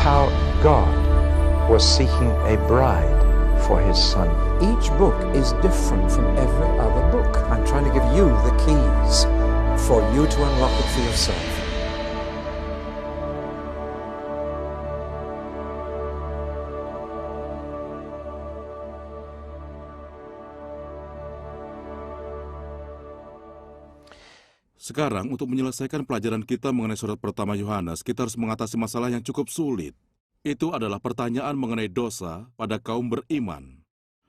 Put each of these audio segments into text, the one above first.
how God was seeking a bride for his son. Each book is different from every other book. I'm trying to give you the keys for you to unlock it for yourself. Sekarang, untuk menyelesaikan pelajaran kita mengenai surat pertama Yohanes, kita harus mengatasi masalah yang cukup sulit. Itu adalah pertanyaan mengenai dosa pada kaum beriman.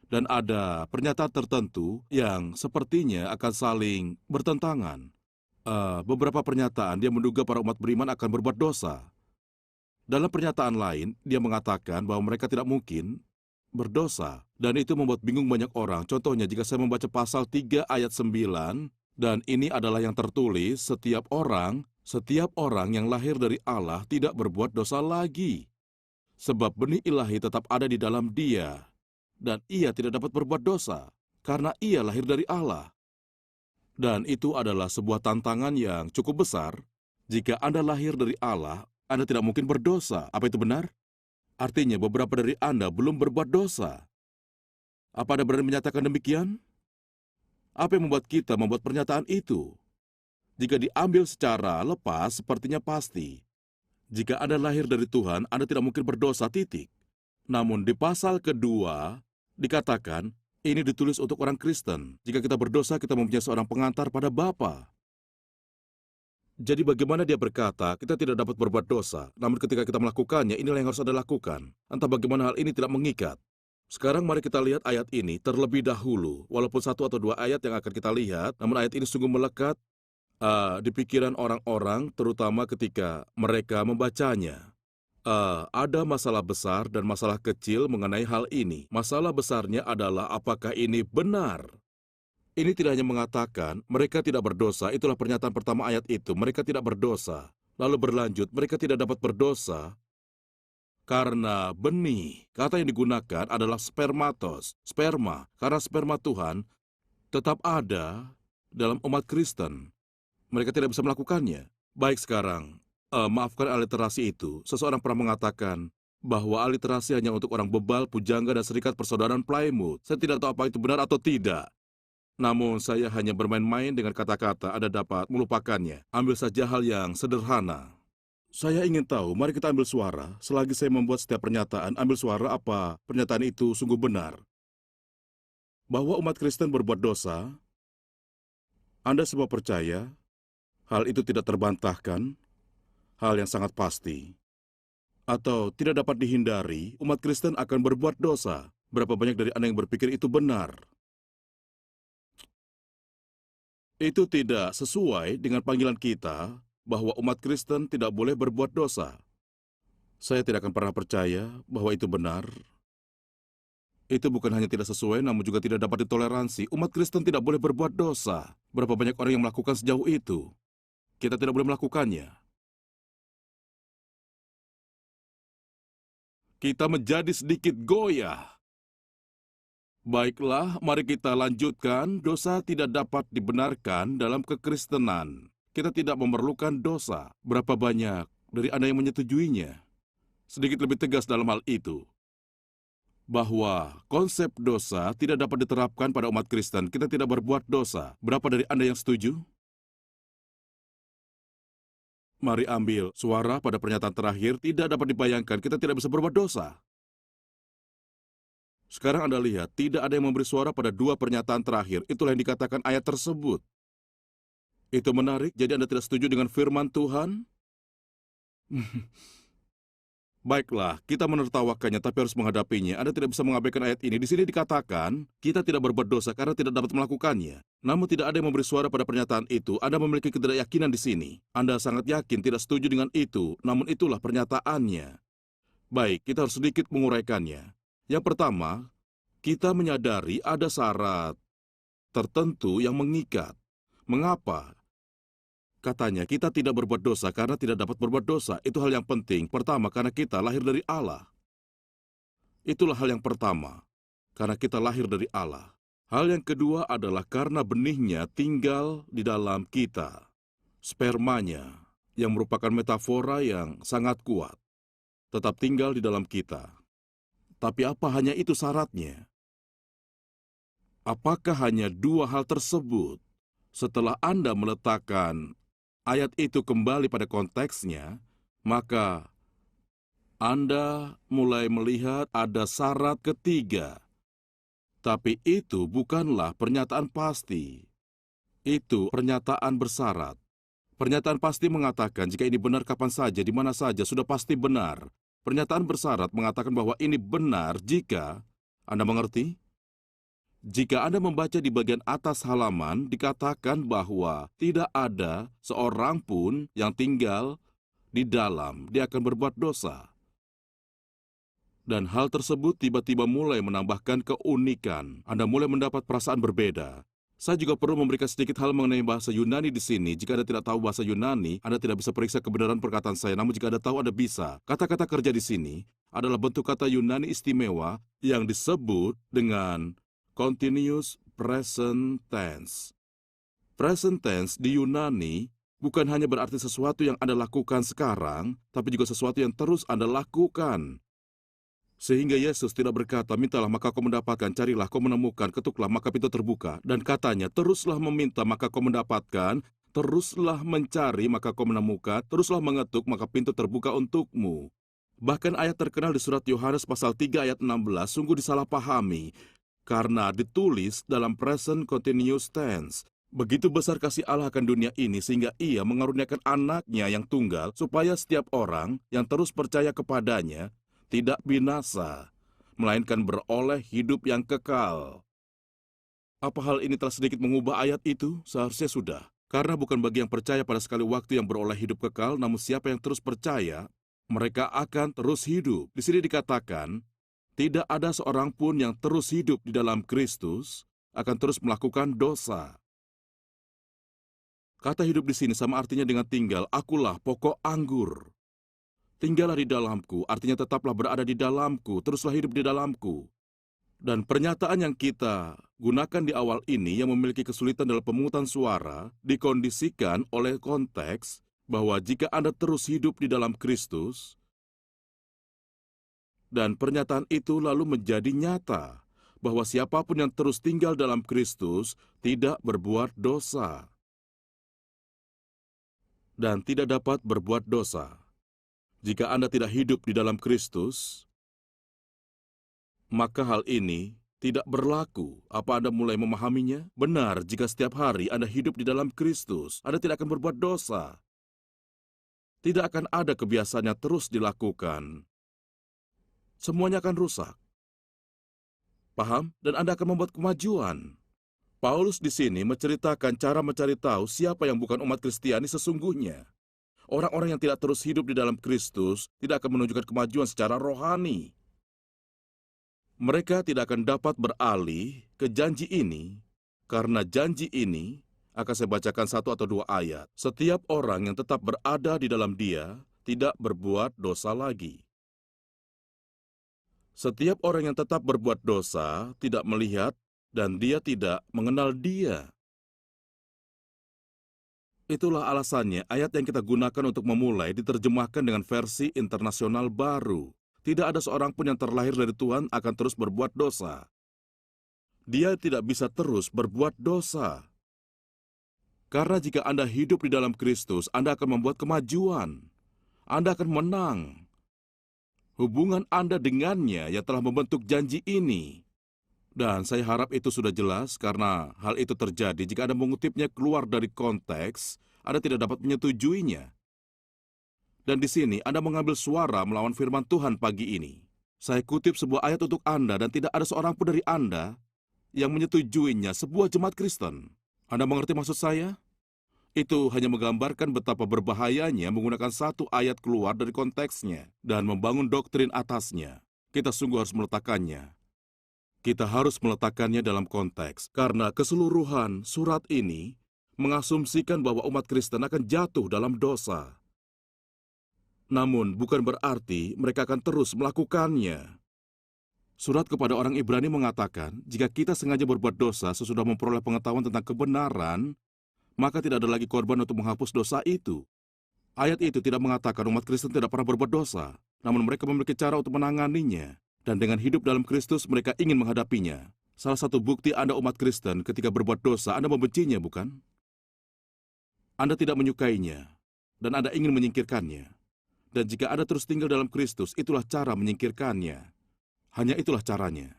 Dan ada pernyataan tertentu yang sepertinya akan saling bertentangan. Beberapa pernyataan dia menduga para umat beriman akan berbuat dosa. Dalam pernyataan lain, dia mengatakan bahwa mereka tidak mungkin berdosa. Dan itu membuat bingung banyak orang. Contohnya, jika saya membaca pasal 3 ayat 9, dan ini adalah yang tertulis, setiap orang yang lahir dari Allah tidak berbuat dosa lagi. Sebab benih ilahi tetap ada di dalam dia, dan ia tidak dapat berbuat dosa, karena ia lahir dari Allah. Dan itu adalah sebuah tantangan yang cukup besar. Jika Anda lahir dari Allah, Anda tidak mungkin berdosa. Apa itu benar? Artinya beberapa dari Anda belum berbuat dosa. Apa Anda berani menyatakan demikian? Apa yang membuat kita membuat pernyataan itu? Jika diambil secara lepas, sepertinya pasti. Jika Anda lahir dari Tuhan, Anda tidak mungkin berdosa, titik. Namun di pasal kedua, dikatakan, ini ditulis untuk orang Kristen. Jika kita berdosa, kita mempunyai seorang pengantar pada Bapa. Jadi bagaimana dia berkata, kita tidak dapat berbuat dosa, namun ketika kita melakukannya, inilah yang harus Anda lakukan. Entah bagaimana hal ini tidak mengikat. Sekarang mari kita lihat ayat ini terlebih dahulu. Walaupun 1 atau 2 ayat yang akan kita lihat, namun ayat ini sungguh melekat di pikiran orang-orang, terutama ketika mereka membacanya. Ada masalah besar dan masalah kecil mengenai hal ini. Masalah besarnya adalah apakah ini benar. Ini tidak hanya mengatakan mereka tidak berdosa, itulah pernyataan pertama ayat itu, mereka tidak berdosa. Lalu berlanjut, mereka tidak dapat berdosa karena benih. Kata yang digunakan adalah spermatos, sperma, karena sperma Tuhan tetap ada dalam umat Kristen. Mereka tidak bisa melakukannya. Baik, sekarang, maafkan aliterasi itu. Seseorang pernah mengatakan bahwa aliterasi hanya untuk orang bebal, pujangga, dan serikat persaudaraan Plymouth. Saya tidak tahu apa itu benar atau tidak. Namun saya hanya bermain-main dengan kata-kata, Anda dapat melupakannya. Ambil saja hal yang sederhana. Saya ingin tahu, mari kita ambil suara. Selagi saya membuat setiap pernyataan, ambil suara apa pernyataan itu sungguh benar. Bahwa umat Kristen berbuat dosa, Anda semua percaya, hal itu tidak terbantahkan, hal yang sangat pasti. Atau tidak dapat dihindari, umat Kristen akan berbuat dosa. Berapa banyak dari Anda yang berpikir itu benar? Itu tidak sesuai dengan panggilan kita, bahwa umat Kristen tidak boleh berbuat dosa. Saya tidak akan pernah percaya bahwa itu benar. Itu bukan hanya tidak sesuai, namun juga tidak dapat ditoleransi. Umat Kristen tidak boleh berbuat dosa. Berapa banyak orang yang melakukan sejauh itu? Kita tidak boleh melakukannya. Kita menjadi sedikit goyah. Baiklah, mari kita lanjutkan. Dosa tidak dapat dibenarkan dalam kekristenan. Kita tidak memerlukan dosa. Berapa banyak dari Anda yang menyetujuinya? Sedikit lebih tegas dalam hal itu. Bahwa konsep dosa tidak dapat diterapkan pada umat Kristen. Kita tidak berbuat dosa. Berapa dari Anda yang setuju? Mari ambil suara pada pernyataan terakhir. Tidak dapat dibayangkan, kita tidak bisa berbuat dosa. Sekarang Anda lihat, tidak ada yang memberi suara pada 2 pernyataan terakhir. Itulah yang dikatakan ayat tersebut. Itu menarik, jadi Anda tidak setuju dengan firman Tuhan? Baiklah, kita menertawakannya tapi harus menghadapinya. Anda tidak bisa mengabaikan ayat ini. Di sini dikatakan, kita tidak berbuat dosa karena tidak dapat melakukannya. Namun tidak ada yang memberi suara pada pernyataan itu. Anda memiliki ketidakyakinan di sini. Anda sangat yakin tidak setuju dengan itu, namun itulah pernyataannya. Baik, kita harus sedikit menguraikannya. Yang pertama, kita menyadari ada syarat tertentu yang mengikat. Mengapa? Katanya, kita tidak berbuat dosa karena tidak dapat berbuat dosa. Itu hal yang penting. Pertama, karena kita lahir dari Allah. Itulah hal yang pertama. Karena kita lahir dari Allah. Hal yang kedua adalah karena benihnya tinggal di dalam kita. Spermanya, yang merupakan metafora yang sangat kuat. tetap tinggal di dalam kita. Tapi apa hanya itu syaratnya? Apakah hanya dua hal tersebut? Setelah Anda meletakkan ayat itu kembali pada konteksnya, maka Anda mulai melihat ada syarat ketiga. Tapi itu bukanlah pernyataan pasti. Itu pernyataan bersyarat. Pernyataan pasti mengatakan jika ini benar kapan saja, di mana saja, sudah pasti benar. Pernyataan bersyarat mengatakan bahwa ini benar jika, Anda mengerti? Jika Anda membaca di bagian atas halaman, dikatakan bahwa tidak ada seorang pun yang tinggal di dalam, dia akan berbuat dosa. Dan hal tersebut tiba-tiba mulai menambahkan keunikan. Anda mulai mendapat perasaan berbeda. Saya juga perlu memberikan sedikit hal mengenai bahasa Yunani di sini. Jika Anda tidak tahu bahasa Yunani, Anda tidak bisa periksa kebenaran perkataan saya. Namun jika Anda tahu, Anda bisa. Kata-kata kerja di sini adalah bentuk kata Yunani istimewa yang disebut dengan continuous present tense. Present tense di Yunani bukan hanya berarti sesuatu yang Anda lakukan sekarang, tapi juga sesuatu yang terus Anda lakukan. Sehingga Yesus tidak berkata, mintalah maka kau mendapatkan, carilah kau menemukan, ketuklah maka pintu terbuka. Dan katanya, teruslah meminta maka kau mendapatkan, teruslah mencari maka kau menemukan, teruslah mengetuk maka pintu terbuka untukmu. Bahkan ayat terkenal di surat Yohanes pasal 3 ayat 16 sungguh disalahpahami, karena ditulis dalam present continuous tense. Begitu besar kasih Allah akan dunia ini sehingga ia mengaruniakan anaknya yang tunggal, supaya setiap orang yang terus percaya kepadanya tidak binasa, melainkan beroleh hidup yang kekal. Apa hal ini telah sedikit mengubah ayat itu? Seharusnya sudah. Karena bukan bagi yang percaya pada sekali waktu yang beroleh hidup kekal, namun siapa yang terus percaya, mereka akan terus hidup. Di sini dikatakan, tidak ada seorang pun yang terus hidup di dalam Kristus akan terus melakukan dosa. Kata hidup di sini sama artinya dengan tinggal, akulah pokok anggur. Tinggallah di dalamku, artinya tetaplah berada di dalamku, teruslah hidup di dalamku. Dan pernyataan yang kita gunakan di awal ini yang memiliki kesulitan dalam pemungutan suara dikondisikan oleh konteks bahwa jika Anda terus hidup di dalam Kristus, dan pernyataan itu lalu menjadi nyata bahwa siapapun yang terus tinggal dalam Kristus tidak berbuat dosa dan tidak dapat berbuat dosa. Jika Anda tidak hidup di dalam Kristus, maka hal ini tidak berlaku. Apa Anda mulai memahaminya? Benar, jika setiap hari Anda hidup di dalam Kristus, Anda tidak akan berbuat dosa. Tidak akan ada kebiasaan yang terus dilakukan. Semuanya akan rusak. Paham? Dan Anda akan membuat kemajuan. Paulus di sini menceritakan cara mencari tahu siapa yang bukan umat Kristiani sesungguhnya. Orang-orang yang tidak terus hidup di dalam Kristus tidak akan menunjukkan kemajuan secara rohani. Mereka tidak akan dapat beralih ke janji ini, karena janji ini akan saya bacakan 1 atau 2 ayat. Setiap orang yang tetap berada di dalam Dia tidak berbuat dosa lagi. Setiap orang yang tetap berbuat dosa tidak melihat dan dia tidak mengenal Dia. Itulah alasannya ayat yang kita gunakan untuk memulai diterjemahkan dengan versi internasional baru. Tidak ada seorang pun yang terlahir dari Tuhan akan terus berbuat dosa. Dia tidak bisa terus berbuat dosa. Karena jika Anda hidup di dalam Kristus, Anda akan membuat kemajuan. Anda akan menang. Hubungan Anda dengannya yang telah membentuk janji ini. Dan saya harap itu sudah jelas karena hal itu terjadi jika Anda mengutipnya keluar dari konteks, Anda tidak dapat menyetujuinya. Dan di sini Anda mengambil suara melawan firman Tuhan pagi ini. Saya kutip sebuah ayat untuk Anda dan tidak ada seorang pun dari Anda yang menyetujuinya, sebuah jemaat Kristen. Anda mengerti maksud saya? Itu hanya menggambarkan betapa berbahayanya menggunakan satu ayat keluar dari konteksnya dan membangun doktrin atasnya. Kita sungguh harus meletakkannya. Kita harus meletakkannya dalam konteks, karena keseluruhan surat ini mengasumsikan bahwa umat Kristen akan jatuh dalam dosa. Namun, bukan berarti mereka akan terus melakukannya. Surat kepada orang Ibrani mengatakan, jika kita sengaja berbuat dosa sesudah memperoleh pengetahuan tentang kebenaran, maka tidak ada lagi korban untuk menghapus dosa itu. Ayat itu tidak mengatakan umat Kristen tidak pernah berbuat dosa, namun mereka memiliki cara untuk menanganinya, dan dengan hidup dalam Kristus mereka ingin menghadapinya. Salah satu bukti Anda umat Kristen ketika berbuat dosa, Anda membencinya, bukan? Anda tidak menyukainya, dan Anda ingin menyingkirkannya. Dan jika Anda terus tinggal dalam Kristus, itulah cara menyingkirkannya. Hanya itulah caranya.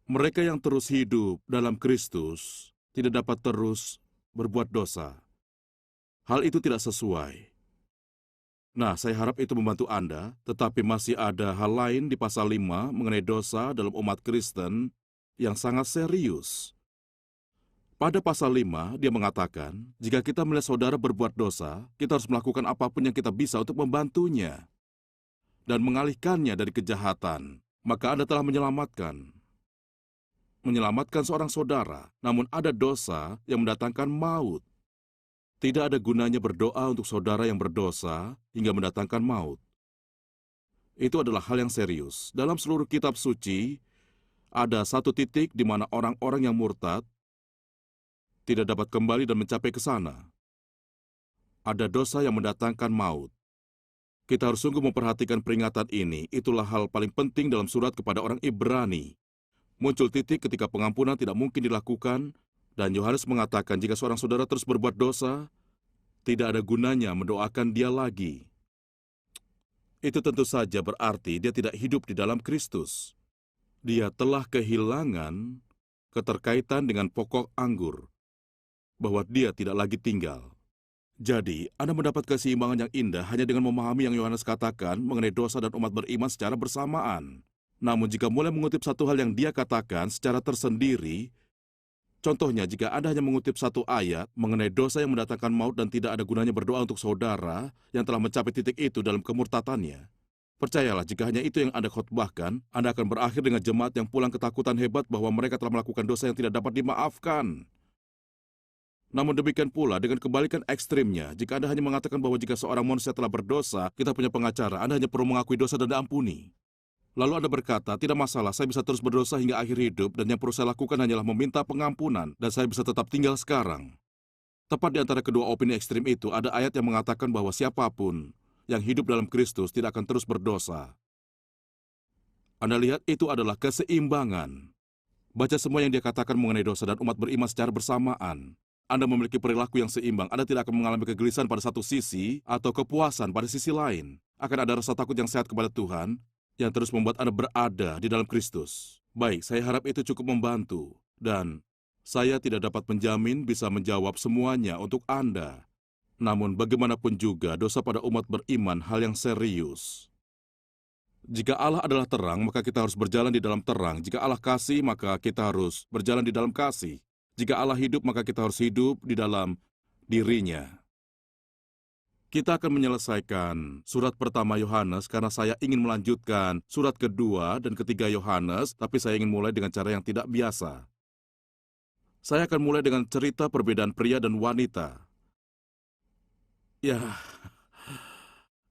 Mereka yang terus hidup dalam Kristus tidak dapat terus berbuat dosa. Hal itu tidak sesuai. Nah, saya harap itu membantu Anda, tetapi masih ada hal lain di pasal 5 mengenai dosa dalam umat Kristen yang sangat serius. Pada pasal 5, dia mengatakan, jika kita melihat saudara berbuat dosa, kita harus melakukan apapun yang kita bisa untuk membantunya dan mengalihkannya dari kejahatan. Maka Anda telah menyelamatkan seorang saudara, namun ada dosa yang mendatangkan maut. Tidak ada gunanya berdoa untuk saudara yang berdosa hingga mendatangkan maut. Itu adalah hal yang serius. Dalam seluruh kitab suci, ada satu titik di mana orang-orang yang murtad tidak dapat kembali dan mencapai ke sana. Ada dosa yang mendatangkan maut. Kita harus sungguh memperhatikan peringatan ini. Itulah hal paling penting dalam surat kepada orang Ibrani. Muncul titik ketika pengampunan tidak mungkin dilakukan, dan Yohanes mengatakan jika seorang saudara terus berbuat dosa, tidak ada gunanya mendoakan dia lagi. Itu tentu saja berarti dia tidak hidup di dalam Kristus. Dia telah kehilangan keterkaitan dengan pokok anggur, bahwa dia tidak lagi tinggal. Jadi, Anda mendapat keseimbangan yang indah hanya dengan memahami yang Yohanes katakan mengenai dosa dan umat beriman secara bersamaan. Namun jika mulai mengutip satu hal yang dia katakan secara tersendiri, contohnya, jika Anda hanya mengutip satu ayat mengenai dosa yang mendatangkan maut dan tidak ada gunanya berdoa untuk saudara yang telah mencapai titik itu dalam kemurtatannya, percayalah, jika hanya itu yang Anda khotbahkan, Anda akan berakhir dengan jemaat yang pulang ketakutan hebat bahwa mereka telah melakukan dosa yang tidak dapat dimaafkan. Namun demikian pula dengan kebalikan ekstrimnya, jika Anda hanya mengatakan bahwa jika seorang manusia telah berdosa, kita punya pengacara, Anda hanya perlu mengakui dosa dan diampuni. Lalu Anda berkata, tidak masalah, saya bisa terus berdosa hingga akhir hidup dan yang perlu saya lakukan hanyalah meminta pengampunan dan saya bisa tetap tinggal sekarang. Tepat di antara kedua opini ekstrim itu, ada ayat yang mengatakan bahwa siapapun yang hidup dalam Kristus tidak akan terus berdosa. Anda lihat, itu adalah keseimbangan. Baca semua yang dia katakan mengenai dosa dan umat beriman secara bersamaan. Anda memiliki perilaku yang seimbang. Anda tidak akan mengalami kegelisahan pada satu sisi atau kepuasan pada sisi lain. Akan ada rasa takut yang sehat kepada Tuhan yang terus membuat Anda berada di dalam Kristus. Baik, saya harap itu cukup membantu. Dan saya tidak dapat menjamin bisa menjawab semuanya untuk Anda. Namun bagaimanapun juga dosa pada umat beriman hal yang serius. Jika Allah adalah terang, maka kita harus berjalan di dalam terang. Jika Allah kasih, maka kita harus berjalan di dalam kasih. Jika Allah hidup, maka kita harus hidup di dalam dirinya. Kita akan menyelesaikan surat pertama Yohanes karena saya ingin melanjutkan surat kedua dan ketiga Yohanes, tapi saya ingin mulai dengan cara yang tidak biasa. Saya akan mulai dengan cerita perbedaan pria dan wanita. Ya,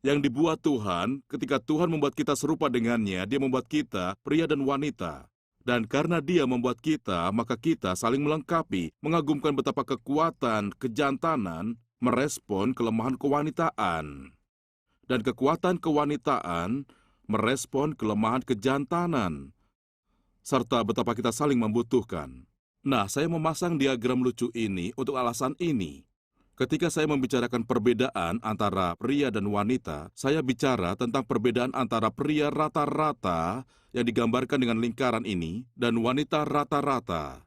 yang dibuat Tuhan, ketika Tuhan membuat kita serupa dengannya, Dia membuat kita pria dan wanita. Dan karena Dia membuat kita, maka kita saling melengkapi, mengagumkan betapa kekuatan, kejantanan, merespon kelemahan kewanitaan. Dan kekuatan kewanitaan merespon kelemahan kejantanan. Serta betapa kita saling membutuhkan. Nah, saya memasang diagram lucu ini untuk alasan ini. Ketika saya membicarakan perbedaan antara pria dan wanita, saya bicara tentang perbedaan antara pria rata-rata yang digambarkan dengan lingkaran ini dan wanita rata-rata.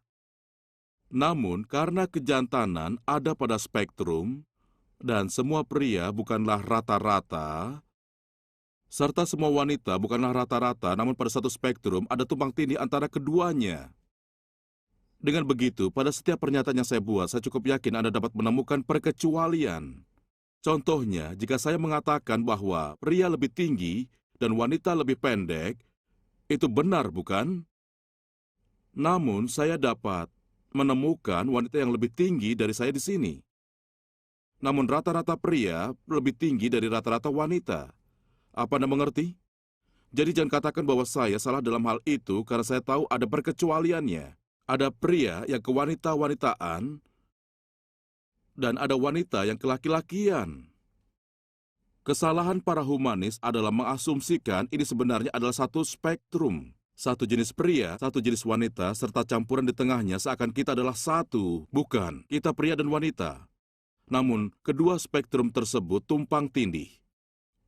Namun, karena kejantanan ada pada spektrum, dan semua pria bukanlah rata-rata, serta semua wanita bukanlah rata-rata, namun pada satu spektrum ada tumpang tindih antara keduanya. Dengan begitu, pada setiap pernyataan yang saya buat, saya cukup yakin Anda dapat menemukan perkecualian. Contohnya, jika saya mengatakan bahwa pria lebih tinggi dan wanita lebih pendek, itu benar, bukan? Namun, saya dapat menemukan wanita yang lebih tinggi dari saya di sini. Namun rata-rata pria lebih tinggi dari rata-rata wanita. Apa Anda mengerti? Jadi jangan katakan bahwa saya salah dalam hal itu karena saya tahu ada perkecualiannya. Ada pria yang kewanita-wanitaan dan ada wanita yang kelaki-lakian. Kesalahan para humanis adalah mengasumsikan ini sebenarnya adalah satu spektrum. Satu jenis pria, satu jenis wanita, serta campuran di tengahnya seakan kita adalah satu. Bukan, kita pria dan wanita. Namun, kedua spektrum tersebut tumpang tindih.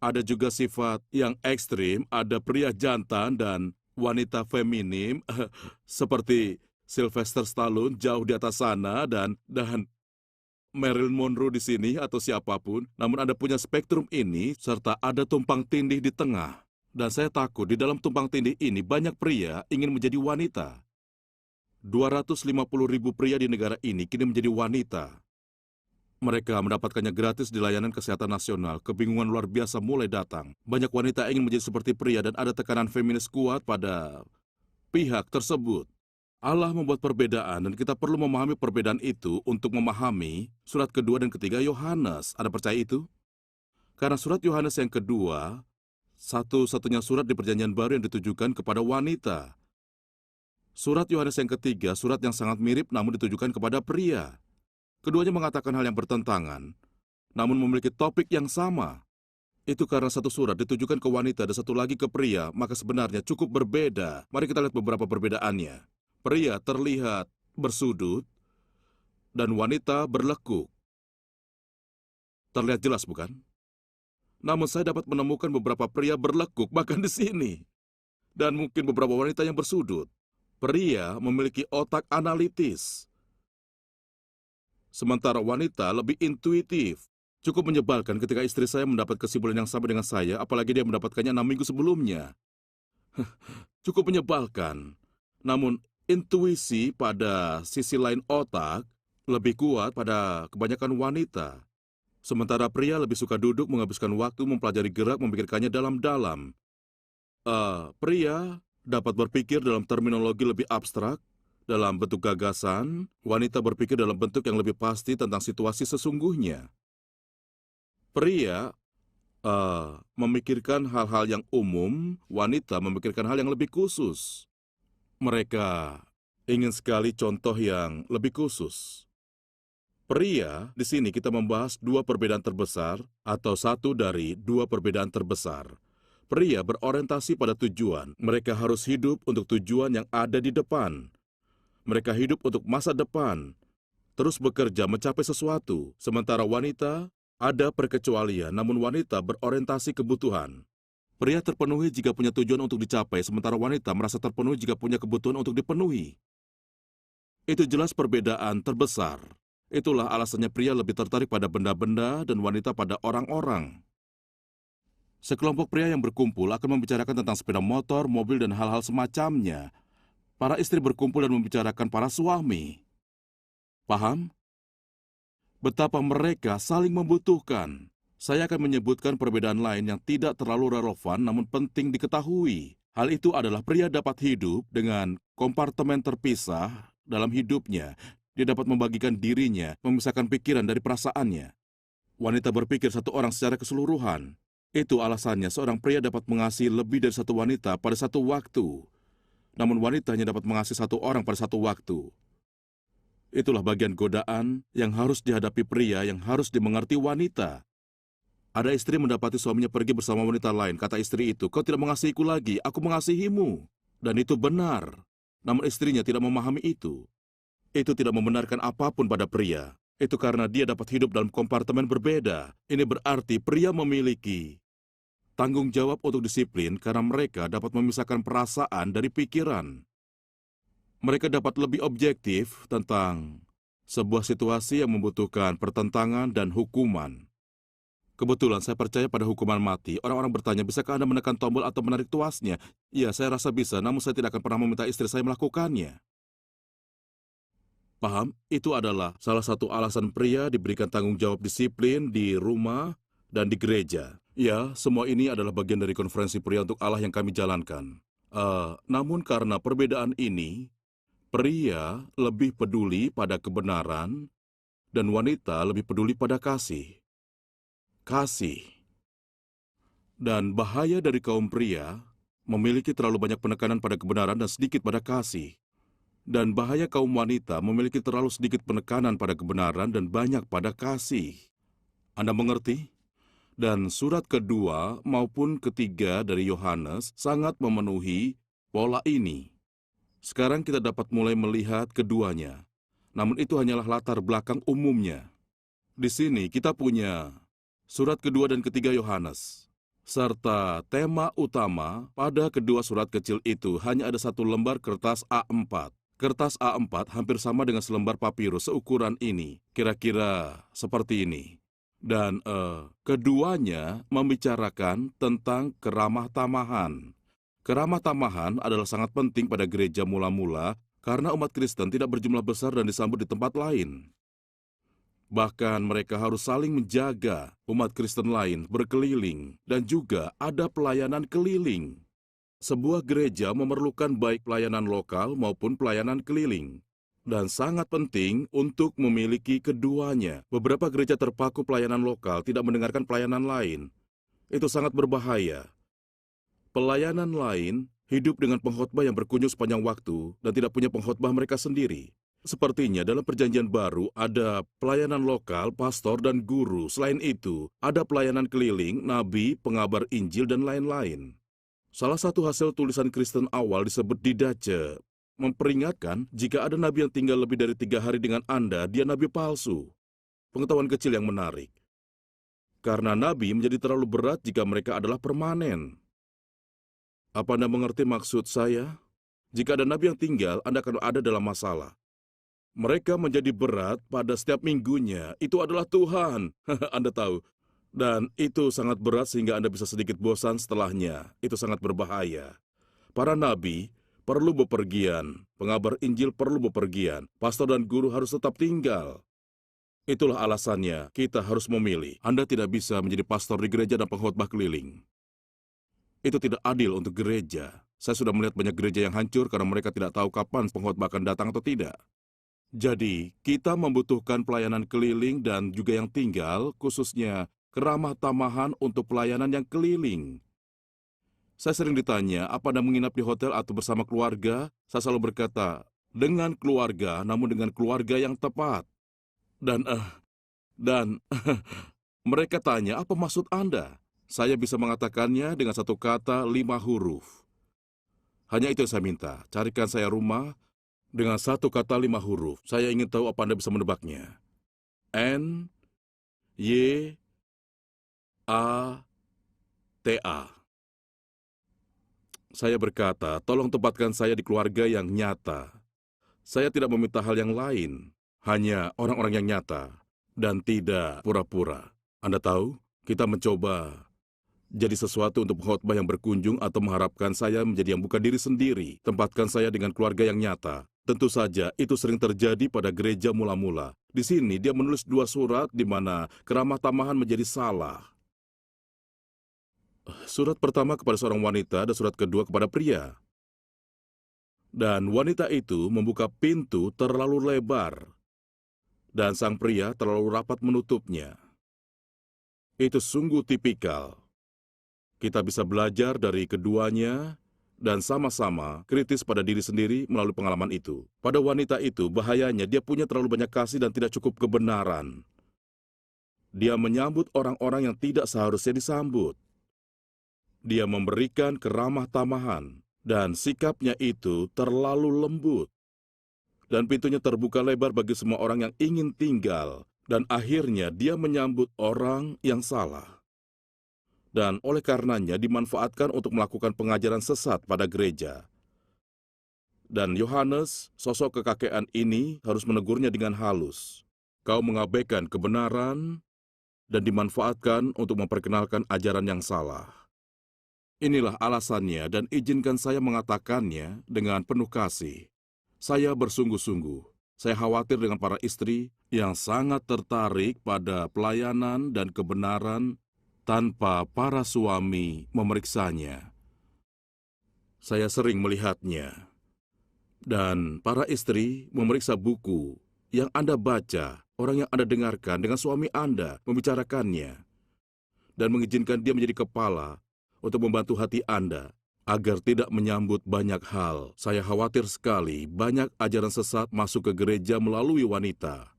Ada juga sifat yang ekstrim, ada pria jantan dan wanita feminim, seperti Sylvester Stallone jauh di atas sana dan Marilyn Monroe di sini atau siapapun. Namun Anda punya spektrum ini serta ada tumpang tindih di tengah. Dan saya takut di dalam tumpang tindih ini banyak pria ingin menjadi wanita. 250.000 pria di negara ini kini menjadi wanita. Mereka mendapatkannya gratis di layanan kesehatan nasional. Kebingungan luar biasa mulai datang. Banyak wanita ingin menjadi seperti pria dan ada tekanan feminis kuat pada pihak tersebut. Allah membuat perbedaan dan kita perlu memahami perbedaan itu untuk memahami surat kedua dan ketiga Yohanes. Anda percaya itu? Karena surat Yohanes yang kedua, satu-satunya surat di Perjanjian Baru yang ditujukan kepada wanita. Surat Yohanes yang ketiga, surat yang sangat mirip namun ditujukan kepada pria. Keduanya mengatakan hal yang bertentangan, namun memiliki topik yang sama. Itu karena satu surat ditujukan ke wanita dan satu lagi ke pria, maka sebenarnya cukup berbeda. Mari kita lihat beberapa perbedaannya. Pria terlihat bersudut dan wanita berlekuk. Terlihat jelas, bukan? Namun saya dapat menemukan beberapa pria berlekuk bahkan di sini. Dan mungkin beberapa wanita yang bersudut. Pria memiliki otak analitis. Sementara wanita lebih intuitif. Cukup menyebalkan ketika istri saya mendapat kesimpulan yang sama dengan saya, apalagi dia mendapatkannya 6 minggu sebelumnya. Cukup menyebalkan. Namun, intuisi pada sisi lain otak lebih kuat pada kebanyakan wanita. Sementara pria lebih suka duduk menghabiskan waktu mempelajari gerak memikirkannya dalam-dalam. Pria dapat berpikir dalam terminologi lebih abstrak, dalam bentuk gagasan, wanita berpikir dalam bentuk yang lebih pasti tentang situasi sesungguhnya. Pria memikirkan hal-hal yang umum, wanita memikirkan hal yang lebih khusus. Mereka ingin sekali contoh yang lebih khusus. Pria, di sini kita membahas dua perbedaan terbesar atau satu dari dua perbedaan terbesar. Pria berorientasi pada tujuan. Mereka harus hidup untuk tujuan yang ada di depan. Mereka hidup untuk masa depan, terus bekerja mencapai sesuatu. Sementara wanita, ada perkecualian, namun wanita berorientasi kebutuhan. Pria terpenuhi jika punya tujuan untuk dicapai, sementara wanita merasa terpenuhi jika punya kebutuhan untuk dipenuhi. Itu jelas perbedaan terbesar. Itulah alasannya pria lebih tertarik pada benda-benda dan wanita pada orang-orang. Sekelompok pria yang berkumpul akan membicarakan tentang sepeda motor, mobil, dan hal-hal semacamnya. Para istri berkumpul dan membicarakan para suami. Paham? Betapa mereka saling membutuhkan. Saya akan menyebutkan perbedaan lain yang tidak terlalu relevan namun penting diketahui. Hal itu adalah pria dapat hidup dengan kompartemen terpisah dalam hidupnya. Dia dapat membagikan dirinya, memisahkan pikiran dari perasaannya. Wanita berpikir satu orang secara keseluruhan. Itu alasannya seorang pria dapat mengasihi lebih dari satu wanita pada satu waktu. Namun wanita hanya dapat mengasihi satu orang pada satu waktu. Itulah bagian godaan yang harus dihadapi pria, yang harus dimengerti wanita. Ada istri mendapati suaminya pergi bersama wanita lain. Kata istri itu, "Kau tidak mengasihiku lagi, aku mengasihimu." Dan itu benar. Namun istrinya tidak memahami itu. Itu tidak membenarkan apapun pada pria. Itu karena dia dapat hidup dalam kompartemen berbeda. Ini berarti pria memiliki tanggung jawab untuk disiplin karena mereka dapat memisahkan perasaan dari pikiran. Mereka dapat lebih objektif tentang sebuah situasi yang membutuhkan pertentangan dan hukuman. Kebetulan saya percaya pada hukuman mati. Orang-orang bertanya, bisakah Anda menekan tombol atau menarik tuasnya? Ya, saya rasa bisa, namun saya tidak akan pernah meminta istri saya melakukannya. Paham? Itu adalah salah satu alasan pria diberikan tanggung jawab disiplin di rumah dan di gereja. Ya, semua ini adalah bagian dari konferensi pria untuk Allah yang kami jalankan. Namun karena perbedaan ini, pria lebih peduli pada kebenaran dan wanita lebih peduli pada kasih. Kasih. Dan bahaya dari kaum pria memiliki terlalu banyak penekanan pada kebenaran dan sedikit pada kasih. Dan bahaya kaum wanita memiliki terlalu sedikit penekanan pada kebenaran dan banyak pada kasih. Anda mengerti? Dan surat kedua maupun ketiga dari Yohanes sangat memenuhi pola ini. Sekarang kita dapat mulai melihat keduanya. Namun itu hanyalah latar belakang umumnya. Di sini kita punya surat kedua dan ketiga Yohanes. Serta tema utama pada kedua surat kecil itu hanya ada satu lembar kertas A4. Kertas A4 hampir sama dengan selembar papirus seukuran ini. Kira-kira seperti ini. Dan keduanya membicarakan tentang keramah tamahan. Keramah tamahan adalah sangat penting pada gereja mula-mula karena umat Kristen tidak berjumlah besar dan disambut di tempat lain. Bahkan mereka harus saling menjaga umat Kristen lain berkeliling dan juga ada pelayanan keliling. Sebuah gereja memerlukan baik pelayanan lokal maupun pelayanan keliling. Dan sangat penting untuk memiliki keduanya. Beberapa gereja terpaku pelayanan lokal tidak mendengarkan pelayanan lain. Itu sangat berbahaya. Pelayanan lain hidup dengan pengkhotbah yang berkunjung sepanjang waktu dan tidak punya pengkhotbah mereka sendiri. Sepertinya dalam perjanjian baru ada pelayanan lokal, pastor, dan guru. Selain itu, ada pelayanan keliling, nabi, pengabar Injil, dan lain-lain. Salah satu hasil tulisan Kristen awal disebut Didache, memperingatkan jika ada nabi yang tinggal lebih dari 3 hari dengan Anda, dia nabi palsu. Pengetahuan kecil yang menarik. Karena nabi menjadi terlalu berat jika mereka adalah permanen. Apa Anda mengerti maksud saya? Jika ada nabi yang tinggal, Anda akan ada dalam masalah. Mereka menjadi berat pada setiap minggunya. Itu adalah Tuhan. Anda tahu. Dan itu sangat berat sehingga Anda bisa sedikit bosan setelahnya. Itu sangat berbahaya. Para nabi perlu bepergian, pengabar Injil perlu bepergian, pastor dan guru harus tetap tinggal. Itulah alasannya kita harus memilih. Anda tidak bisa menjadi pastor di gereja dan pengkhotbah keliling. Itu tidak adil untuk gereja. Saya sudah melihat banyak gereja yang hancur karena mereka tidak tahu kapan pengkhotbah akan datang atau tidak. Jadi, kita membutuhkan pelayanan keliling dan juga yang tinggal, khususnya keramah tamahan untuk pelayanan yang keliling. Saya sering ditanya, apa Anda menginap di hotel atau bersama keluarga? Saya selalu berkata, dengan keluarga, namun dengan keluarga yang tepat. Dan mereka tanya, apa maksud Anda? Saya bisa mengatakannya dengan satu kata 5 huruf. Hanya itu yang saya minta, carikan saya rumah dengan satu kata 5 huruf. Saya ingin tahu apa Anda bisa menebaknya. N-Y-A-T-A. Saya berkata, tolong tempatkan saya di keluarga yang nyata. Saya tidak meminta hal yang lain, hanya orang-orang yang nyata dan tidak pura-pura. Anda tahu, kita mencoba jadi sesuatu untuk pengkhotbah yang berkunjung atau mengharapkan saya menjadi yang bukan diri sendiri. Tempatkan saya dengan keluarga yang nyata. Tentu saja itu sering terjadi pada gereja mula-mula. Di sini dia menulis 2 surat di mana keramah tamahan menjadi salah. Surat pertama kepada seorang wanita dan surat kedua kepada pria. Dan wanita itu membuka pintu terlalu lebar. Dan sang pria terlalu rapat menutupnya. Itu sungguh tipikal. Kita bisa belajar dari keduanya dan sama-sama kritis pada diri sendiri melalui pengalaman itu. Pada wanita itu, bahayanya dia punya terlalu banyak kasih dan tidak cukup kebenaran. Dia menyambut orang-orang yang tidak seharusnya disambut. Dia memberikan keramah tamahan, dan sikapnya itu terlalu lembut. Dan pintunya terbuka lebar bagi semua orang yang ingin tinggal, dan akhirnya dia menyambut orang yang salah. Dan oleh karenanya dimanfaatkan untuk melakukan pengajaran sesat pada gereja. Dan Yohanes, sosok kekakean ini, harus menegurnya dengan halus. Kau mengabaikan kebenaran dan dimanfaatkan untuk memperkenalkan ajaran yang salah. Inilah alasannya dan izinkan saya mengatakannya dengan penuh kasih. Saya bersungguh-sungguh. Saya khawatir dengan para istri yang sangat tertarik pada pelayanan dan kebenaran tanpa para suami memeriksanya. Saya sering melihatnya. Dan para istri memeriksa buku yang Anda baca, orang yang Anda dengarkan dengan suami Anda membicarakannya, dan mengizinkan dia menjadi kepala untuk membantu hati Anda agar tidak menyambut banyak hal. Saya khawatir sekali banyak ajaran sesat masuk ke gereja melalui wanita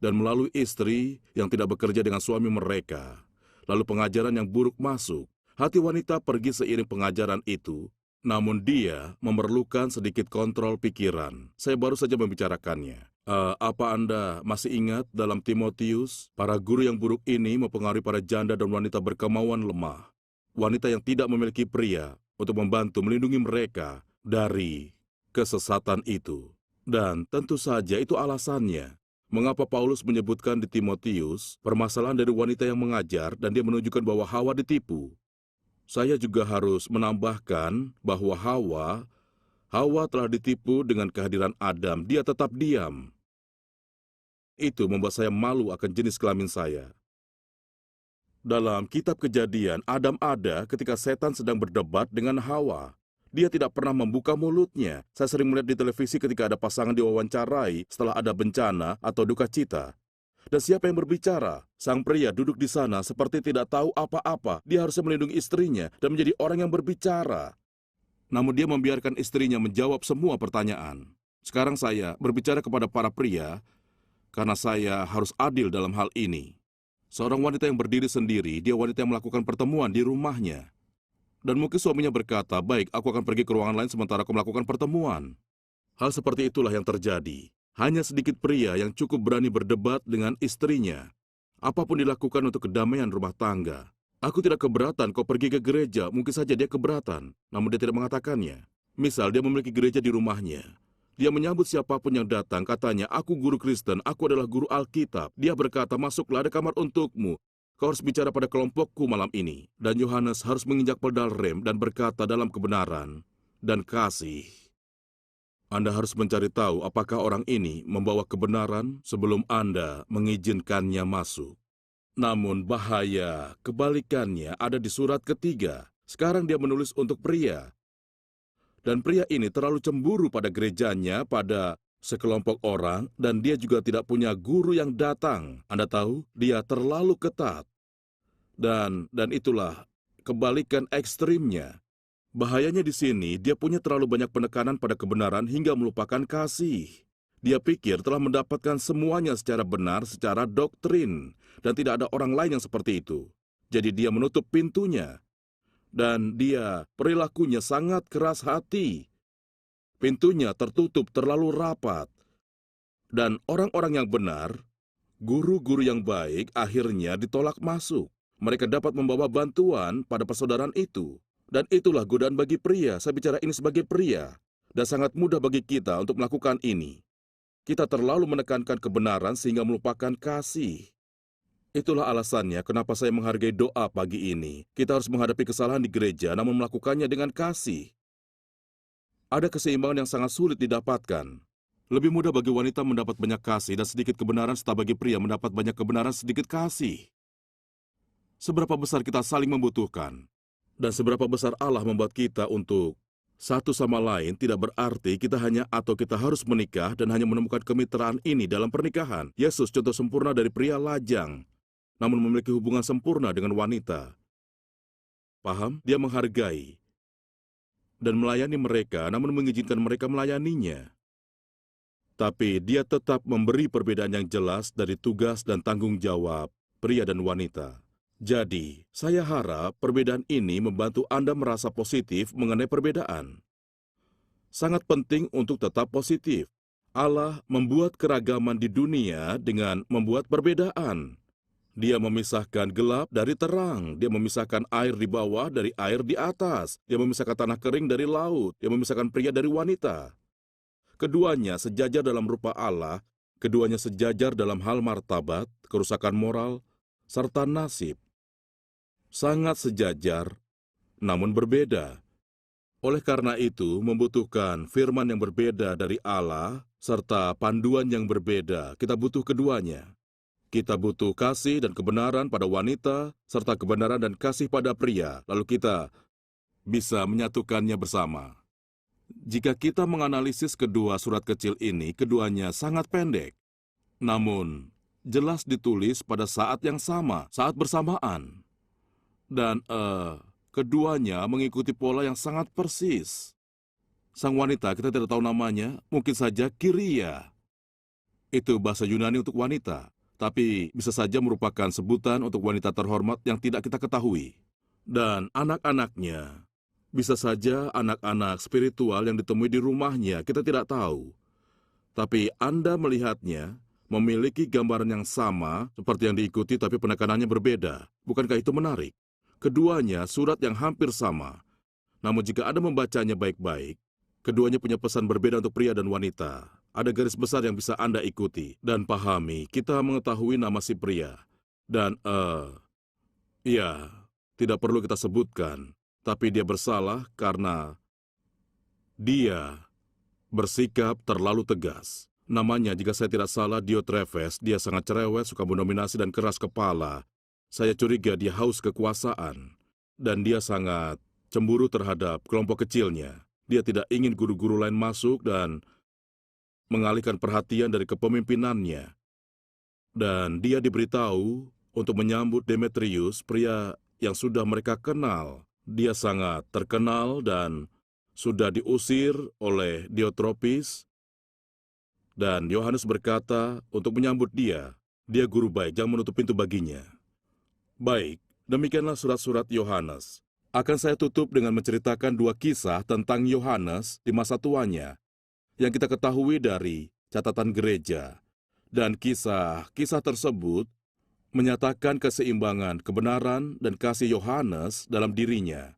dan melalui istri yang tidak bekerja dengan suami mereka. lalu pengajaran yang buruk masuk. Hati wanita pergi seiring pengajaran itu, namun dia memerlukan sedikit kontrol pikiran. Saya baru saja membicarakannya. Apa Anda masih ingat dalam Timotius, para guru yang buruk ini mempengaruhi para janda dan wanita berkemauan lemah. Wanita yang tidak memiliki pria untuk membantu melindungi mereka dari kesesatan itu. Dan tentu saja itu alasannya mengapa Paulus menyebutkan di Timotius permasalahan dari wanita yang mengajar dan dia menunjukkan bahwa Hawa ditipu. Saya juga harus menambahkan bahwa Hawa telah ditipu dengan kehadiran Adam, dia tetap diam. Itu membuat saya malu akan jenis kelamin saya. Dalam kitab Kejadian, Adam ada ketika setan sedang berdebat dengan Hawa. Dia tidak pernah membuka mulutnya. Saya sering melihat di televisi ketika ada pasangan diwawancarai setelah ada bencana atau duka cita. Dan siapa yang berbicara? Sang pria duduk di sana seperti tidak tahu apa-apa. Dia harusnya melindungi istrinya dan menjadi orang yang berbicara. Namun dia membiarkan istrinya menjawab semua pertanyaan. Sekarang saya berbicara kepada para pria karena saya harus adil dalam hal ini. Seorang wanita yang berdiri sendiri, dia wanita yang melakukan pertemuan di rumahnya. Dan mungkin suaminya berkata, baik, aku akan pergi ke ruangan lain sementara aku melakukan pertemuan. Hal seperti itulah yang terjadi. Hanya sedikit pria yang cukup berani berdebat dengan istrinya. Apapun dilakukan untuk kedamaian rumah tangga. Aku tidak keberatan kau pergi ke gereja, mungkin saja dia keberatan, namun dia tidak mengatakannya. Misal dia memiliki gereja di rumahnya. Dia menyambut siapapun yang datang, katanya, aku guru Kristen, aku adalah guru Alkitab. Dia berkata, masuklah, ada kamar untukmu. Kau harus bicara pada kelompokku malam ini. Dan Yohanes harus menginjak pedal rem dan berkata dalam kebenaran dan kasih. Anda harus mencari tahu apakah orang ini membawa kebenaran sebelum Anda mengizinkannya masuk. Namun bahaya kebalikannya ada di surat ketiga. Sekarang dia menulis untuk pria. Dan pria ini terlalu cemburu pada gerejanya, pada sekelompok orang, dan dia juga tidak punya guru yang datang. Anda tahu, dia terlalu ketat. Dan itulah kebalikan ekstrimnya. Bahayanya di sini, dia punya terlalu banyak penekanan pada kebenaran hingga melupakan kasih. Dia pikir telah mendapatkan semuanya secara benar, secara doktrin. Dan tidak ada orang lain yang seperti itu. Jadi dia menutup pintunya. Dan dia perilakunya sangat keras hati. Pintunya tertutup terlalu rapat. Dan orang-orang yang benar, guru-guru yang baik akhirnya ditolak masuk. Mereka dapat membawa bantuan pada persaudaraan itu. Dan itulah godaan bagi pria. Saya bicara ini sebagai pria. Dan sangat mudah bagi kita untuk melakukan ini. Kita terlalu menekankan kebenaran sehingga melupakan kasih. Itulah alasannya kenapa saya menghargai doa pagi ini. Kita harus menghadapi kesalahan di gereja namun melakukannya dengan kasih. Ada keseimbangan yang sangat sulit didapatkan. Lebih mudah bagi wanita mendapat banyak kasih dan sedikit kebenaran serta bagi pria mendapat banyak kebenaran sedikit kasih. Seberapa besar kita saling membutuhkan. Dan seberapa besar Allah membuat kita untuk satu sama lain tidak berarti kita hanya atau kita harus menikah dan hanya menemukan kemitraan ini dalam pernikahan. Yesus contoh sempurna dari pria lajang, namun memiliki hubungan sempurna dengan wanita. Paham? Dia menghargai dan melayani mereka, namun mengizinkan mereka melayaninya. Tapi dia tetap memberi perbedaan yang jelas dari tugas dan tanggung jawab pria dan wanita. Jadi, saya harap perbedaan ini membantu Anda merasa positif mengenai perbedaan. Sangat penting untuk tetap positif. Allah membuat keragaman di dunia dengan membuat perbedaan. Dia memisahkan gelap dari terang. Dia memisahkan air di bawah dari air di atas. Dia memisahkan tanah kering dari laut. Dia memisahkan pria dari wanita. Keduanya sejajar dalam rupa Allah. Keduanya sejajar dalam hal martabat, kerusakan moral, serta nasib. Sangat sejajar, namun berbeda. Oleh karena itu, membutuhkan firman yang berbeda dari Allah, serta panduan yang berbeda. Kita butuh keduanya. Kita butuh kasih dan kebenaran pada wanita, serta kebenaran dan kasih pada pria. Lalu kita bisa menyatukannya bersama. Jika kita menganalisis kedua surat kecil ini, keduanya sangat pendek. Namun, jelas ditulis pada saat yang sama, saat bersamaan. Dan keduanya mengikuti pola yang sangat persis. Sang wanita, kita tidak tahu namanya, mungkin saja Kyria. Itu bahasa Yunani untuk wanita. tapi bisa saja merupakan sebutan untuk wanita terhormat yang tidak kita ketahui. Dan anak-anaknya, bisa saja anak-anak spiritual yang ditemui di rumahnya, kita tidak tahu. Tapi Anda melihatnya memiliki gambaran yang sama seperti yang diikuti tapi penekanannya berbeda. Bukankah itu menarik? Keduanya surat yang hampir sama. Namun jika Anda membacanya baik-baik, keduanya punya pesan berbeda untuk pria dan wanita. Ada garis besar yang bisa Anda ikuti dan pahami. Kita mengetahui nama si pria. Dan, ya, tidak perlu kita sebutkan. Tapi dia bersalah karena dia bersikap terlalu tegas. Namanya, jika saya tidak salah, Diotrephes. Dia sangat cerewet, suka mendominasi dan keras kepala. Saya curiga dia haus kekuasaan. Dan dia sangat cemburu terhadap kelompok kecilnya. Dia tidak ingin guru-guru lain masuk dan mengalihkan perhatian dari kepemimpinannya. Dan dia diberitahu untuk menyambut Demetrius, pria yang sudah mereka kenal. Dia sangat terkenal dan sudah diusir oleh Diotrephes. Dan Yohanes berkata untuk menyambut dia. Dia guru baik, jangan menutup pintu baginya. Baik, demikianlah surat-surat Yohanes. Akan saya tutup dengan menceritakan dua kisah tentang Yohanes di masa tuanya yang kita ketahui dari catatan gereja. Dan kisah-kisah tersebut menyatakan keseimbangan, kebenaran, dan kasih Yohanes dalam dirinya.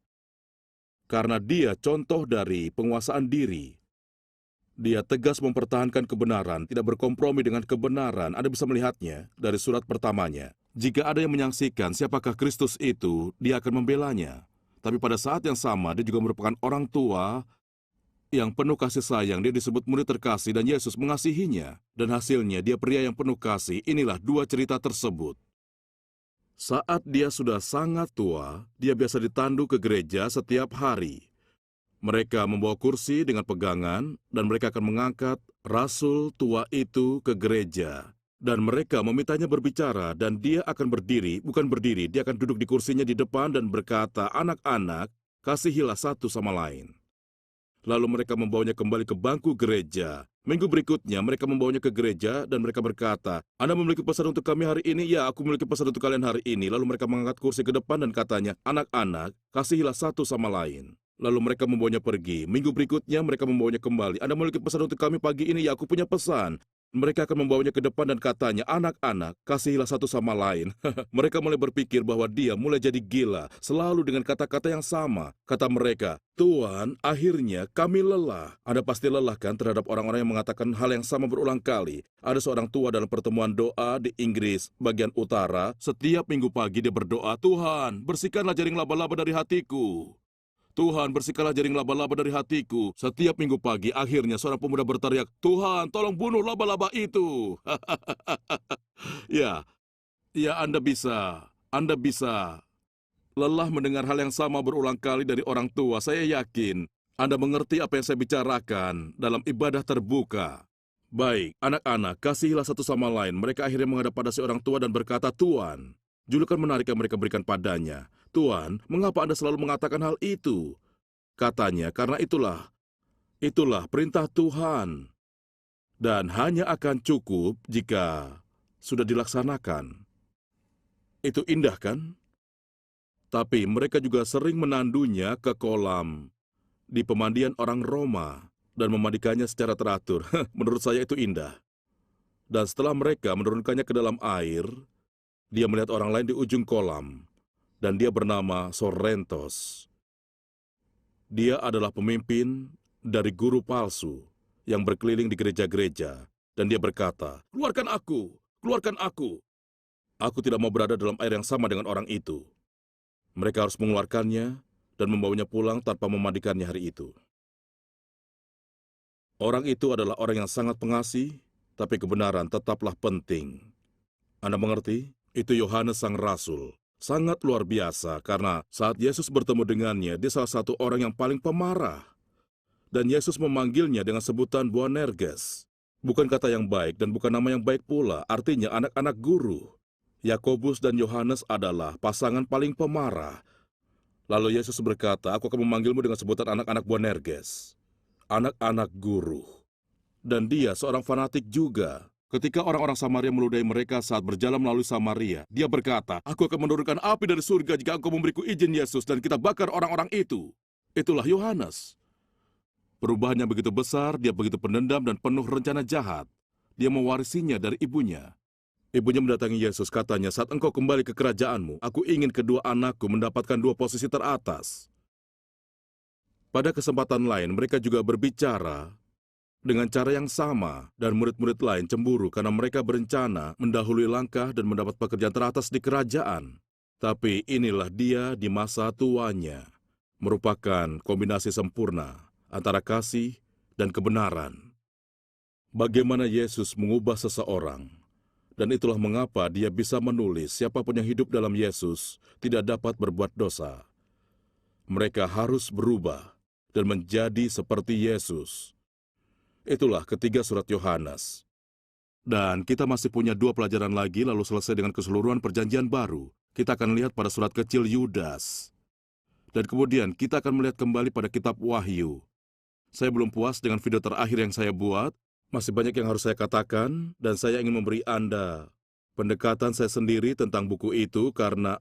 Karena dia contoh dari penguasaan diri. Dia tegas mempertahankan kebenaran, tidak berkompromi dengan kebenaran. Anda bisa melihatnya dari surat pertamanya. Jika ada yang menyaksikan siapakah Kristus itu, dia akan membelanya. Tapi pada saat yang sama, dia juga merupakan orang tua yang penuh kasih sayang. Dia disebut murid terkasih dan Yesus mengasihinya. Dan hasilnya dia pria yang penuh kasih. Inilah dua cerita tersebut. Saat dia sudah sangat tua, dia biasa ditandu ke gereja setiap hari. Mereka membawa kursi dengan pegangan dan mereka akan mengangkat rasul tua itu ke gereja. Dan mereka memintanya berbicara dan dia akan berdiri, bukan berdiri, dia akan duduk di kursinya di depan dan berkata, "Anak-anak, kasihilah satu sama lain." Lalu mereka membawanya kembali ke bangku gereja. Minggu berikutnya mereka membawanya ke gereja dan mereka berkata, "Anda memiliki pesan untuk kami hari ini?" "Ya, aku memiliki pesan untuk kalian hari ini." Lalu mereka mengangkat kursi ke depan dan katanya, "Anak-anak, kasihilah satu sama lain." Lalu mereka membawanya pergi. Minggu berikutnya mereka membawanya kembali. "Anda memiliki pesan untuk kami pagi ini?" "Ya, aku punya pesan." Mereka akan membawanya ke depan dan katanya, "Anak-anak, kasihilah satu sama lain." Mereka mulai berpikir bahwa dia mulai jadi gila, selalu dengan kata-kata yang sama. Kata mereka, "Tuan, akhirnya kami lelah." Anda pasti lelah kan terhadap orang-orang yang mengatakan hal yang sama berulang kali. Ada seorang tua dalam pertemuan doa di Inggris bagian utara. Setiap minggu pagi dia berdoa, "Tuhan, bersihkanlah jaring laba-laba dari hatiku. Tuhan, bersihkanlah jaring laba-laba dari hatiku." Setiap minggu pagi, akhirnya seorang pemuda berteriak, "Tuhan, tolong bunuh laba-laba itu." Ya, Anda bisa lelah mendengar hal yang sama berulang kali dari orang tua. Saya yakin Anda mengerti apa yang saya bicarakan dalam ibadah terbuka. Baik, anak-anak, kasihilah satu sama lain. Mereka akhirnya menghadap pada si orang tua dan berkata, "Tuan." Julukan menarik yang mereka berikan padanya, "Tuan, mengapa Anda selalu mengatakan hal itu?" Katanya, "Karena itulah perintah Tuhan. Dan hanya akan cukup jika sudah dilaksanakan." Itu indah kan? Tapi mereka juga sering menandunya ke kolam di pemandian orang Roma dan memandikannya secara teratur. Menurut saya itu indah. Dan setelah mereka menurunkannya ke dalam air, dia melihat orang lain di ujung kolam, dan dia bernama Sorrentos. Dia adalah pemimpin dari guru palsu yang berkeliling di gereja-gereja, dan dia berkata, "Keluarkan aku! Keluarkan aku! Aku tidak mau berada dalam air yang sama dengan orang itu." Mereka harus mengeluarkannya dan membawanya pulang tanpa memandikannya hari itu. Orang itu adalah orang yang sangat pengasih, tapi kebenaran tetaplah penting. Anda mengerti? Itu Yohanes sang rasul. Sangat luar biasa karena saat Yesus bertemu dengannya, dia salah satu orang yang paling pemarah. Dan Yesus memanggilnya dengan sebutan Boanerges. Bukan kata yang baik dan bukan nama yang baik pula, artinya anak-anak guru. Yakobus dan Yohanes adalah pasangan paling pemarah. Lalu Yesus berkata, "Aku akan memanggilmu dengan sebutan anak-anak Boanerges. Anak-anak guru." Dan dia seorang fanatik juga. Ketika orang-orang Samaria meludahi mereka saat berjalan melalui Samaria, dia berkata, "Aku akan menurunkan api dari surga jika engkau memberiku izin, Yesus, dan kita bakar orang-orang itu." Itulah Yohanes. Perubahannya begitu besar, dia begitu pendendam dan penuh rencana jahat. Dia mewarisinya dari ibunya. Ibunya mendatangi Yesus, katanya, "Saat engkau kembali ke kerajaanmu, aku ingin kedua anakku mendapatkan dua posisi teratas." Pada kesempatan lain, mereka juga berbicara dengan cara yang sama, dan murid-murid lain cemburu karena mereka berencana mendahului langkah dan mendapat pekerjaan teratas di kerajaan. Tapi inilah dia di masa tuanya, merupakan kombinasi sempurna antara kasih dan kebenaran. Bagaimana Yesus mengubah seseorang, dan itulah mengapa dia bisa menulis siapapun yang hidup dalam Yesus tidak dapat berbuat dosa. Mereka harus berubah dan menjadi seperti Yesus. Itulah ketiga surat Yohanes. Dan kita masih punya 2 pelajaran lagi, lalu selesai dengan keseluruhan perjanjian baru. Kita akan lihat pada surat kecil Yudas. Dan kemudian kita akan melihat kembali pada kitab Wahyu. Saya belum puas dengan video terakhir yang saya buat. Masih banyak yang harus saya katakan, dan saya ingin memberi Anda pendekatan saya sendiri tentang buku itu, karena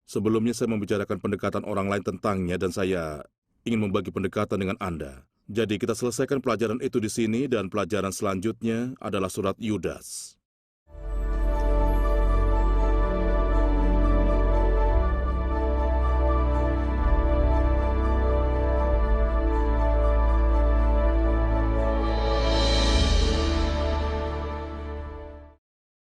sebelumnya saya membicarakan pendekatan orang lain tentangnya, dan saya ingin membagi pendekatan dengan Anda. Jadi kita selesaikan pelajaran itu di sini, dan pelajaran selanjutnya adalah surat Yudas.